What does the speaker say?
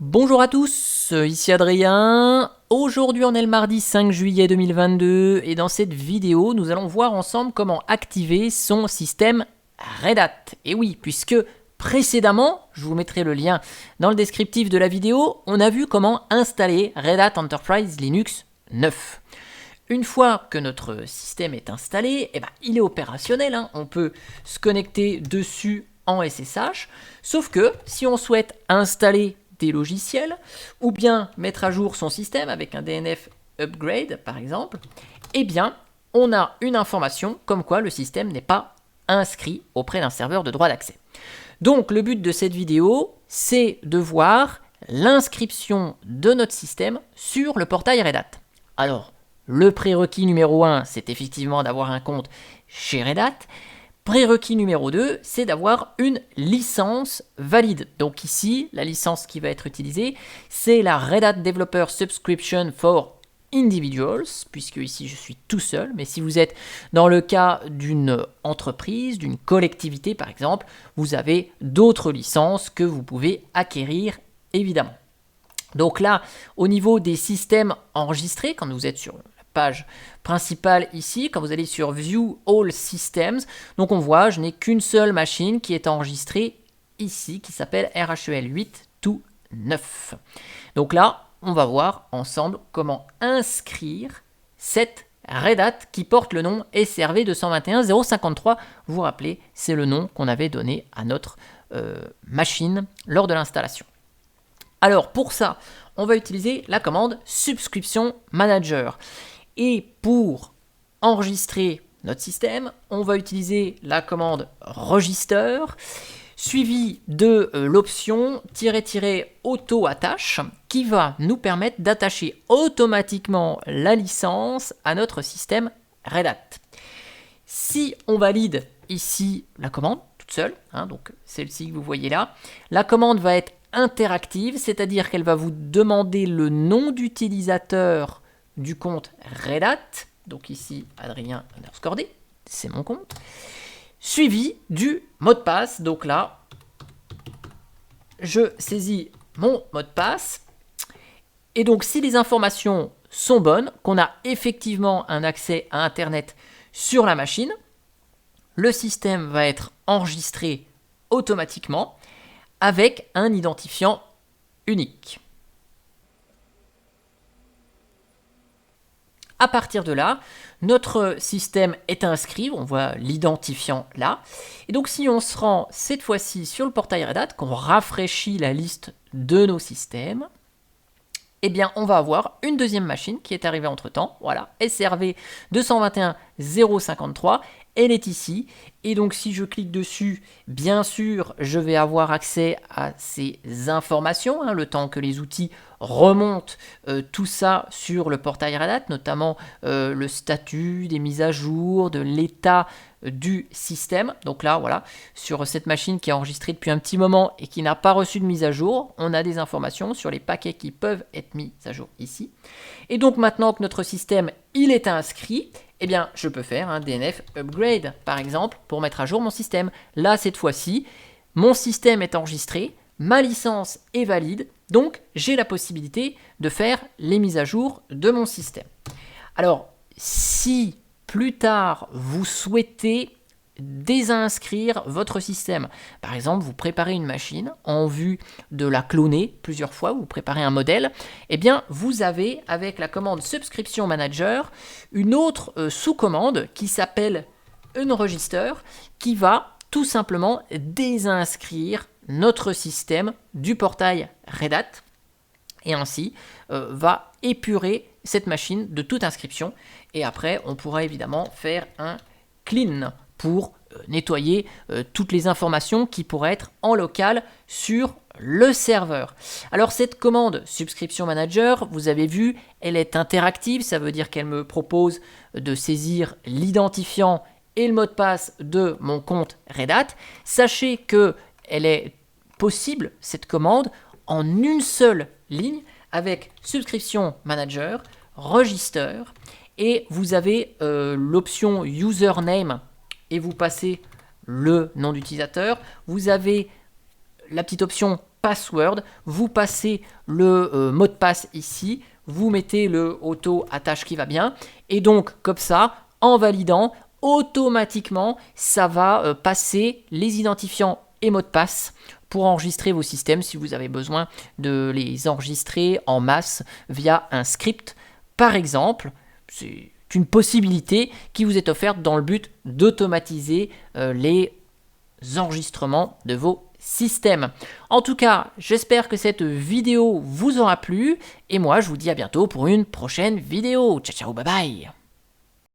Bonjour à tous, ici Adrien. Aujourd'hui on est le mardi 5 juillet 2022 et dans cette vidéo nous allons voir ensemble comment activer son système Red Hat. Et oui, puisque précédemment, je vous mettrai le lien dans le descriptif de la vidéo, on a vu comment installer Red Hat Enterprise Linux 9. Une fois que notre système est installé, il est opérationnel, on peut se connecter dessus en SSH, sauf que si on souhaite installer des logiciels ou bien mettre à jour son système avec un DNF upgrade par exemple, on a une information comme quoi le système n'est pas inscrit auprès d'un serveur de droit d'accès. Donc le but de cette vidéo, c'est de voir l'inscription de notre système sur le portail Red Hat. Alors, le prérequis numéro 1, c'est effectivement d'avoir un compte chez Red Hat. Prérequis numéro 2, c'est d'avoir une licence valide. Donc ici, la licence qui va être utilisée, c'est la Red Hat Developer Subscription for Individuals, puisque ici je suis tout seul, mais si vous êtes dans le cas d'une entreprise, d'une collectivité par exemple, vous avez d'autres licences que vous pouvez acquérir évidemment. Donc là, au niveau des systèmes enregistrés, quand vous êtes sur page principale ici, quand vous allez sur View All Systems, donc on voit, je n'ai qu'une seule machine qui est enregistrée ici, qui s'appelle RHEL 8 to 9. Donc là, on va voir ensemble comment inscrire cette Red Hat qui porte le nom SRV 221.053. Vous vous rappelez, c'est le nom qu'on avait donné à notre machine lors de l'installation. Alors pour ça, on va utiliser la commande Subscription Manager. Et pour enregistrer notre système, on va utiliser la commande Register, suivie de l'option --auto-attache, qui va nous permettre d'attacher automatiquement la licence à notre système Red Hat. Si on valide ici la commande, toute seule, donc celle-ci que vous voyez là, la commande va être interactive, c'est-à-dire qu'elle va vous demander le nom d'utilisateur du compte Red Hat, donc ici Adrien _D, c'est mon compte, suivi du mot de passe. Donc là, je saisis mon mot de passe, et donc si les informations sont bonnes, qu'on a effectivement un accès à Internet sur la machine, le système va être enregistré automatiquement avec un identifiant unique. À partir de là, notre système est inscrit, on voit l'identifiant là. Et donc si on se rend cette fois-ci sur le portail Red Hat, qu'on rafraîchit la liste de nos systèmes, on va avoir une deuxième machine qui est arrivée entre-temps, voilà, SRV 221.053, elle est ici, et donc si je clique dessus, bien sûr, je vais avoir accès à ces informations, le temps que les outils remontent tout ça sur le portail Red Hat, notamment le statut, des mises à jour, de l'état du système. Donc là, voilà, sur cette machine qui est enregistrée depuis un petit moment et qui n'a pas reçu de mise à jour, on a des informations sur les paquets qui peuvent être mis à jour ici. Et donc maintenant que notre système il est inscrit, je peux faire un DNF upgrade, par exemple, pour mettre à jour mon système. Là, cette fois-ci, mon système est enregistré, ma licence est valide, donc j'ai la possibilité de faire les mises à jour de mon système. Alors, si plus tard vous souhaitez désinscrire votre système, par exemple vous préparez une machine en vue de la cloner plusieurs fois, vous préparez un modèle, vous avez avec la commande Subscription Manager une autre sous-commande qui s'appelle Unregister, qui va tout simplement désinscrire notre système du portail Red Hat et ainsi va épurer cette machine de toute inscription. Et après, on pourra évidemment faire un clean pour nettoyer toutes les informations qui pourraient être en local sur le serveur. Alors cette commande Subscription Manager, vous avez vu, elle est interactive, ça veut dire qu'elle me propose de saisir l'identifiant et le mot de passe de mon compte Red Hat. Sachez que elle est possible, cette commande, en une seule ligne avec Subscription Manager, Register, et vous avez l'option Username et vous passez le nom d'utilisateur. Vous avez la petite option password, vous passez le mot de passe ici, vous mettez le auto attache qui va bien, et donc comme ça, en validant, automatiquement, ça va passer les identifiants et mots de passe pour enregistrer vos systèmes si vous avez besoin de les enregistrer en masse via un script. Par exemple, c'est une possibilité qui vous est offerte dans le but d'automatiser les enregistrements de vos systèmes. En tout cas, j'espère que cette vidéo vous aura plu et moi je vous dis à bientôt pour une prochaine vidéo. Ciao ciao, bye bye.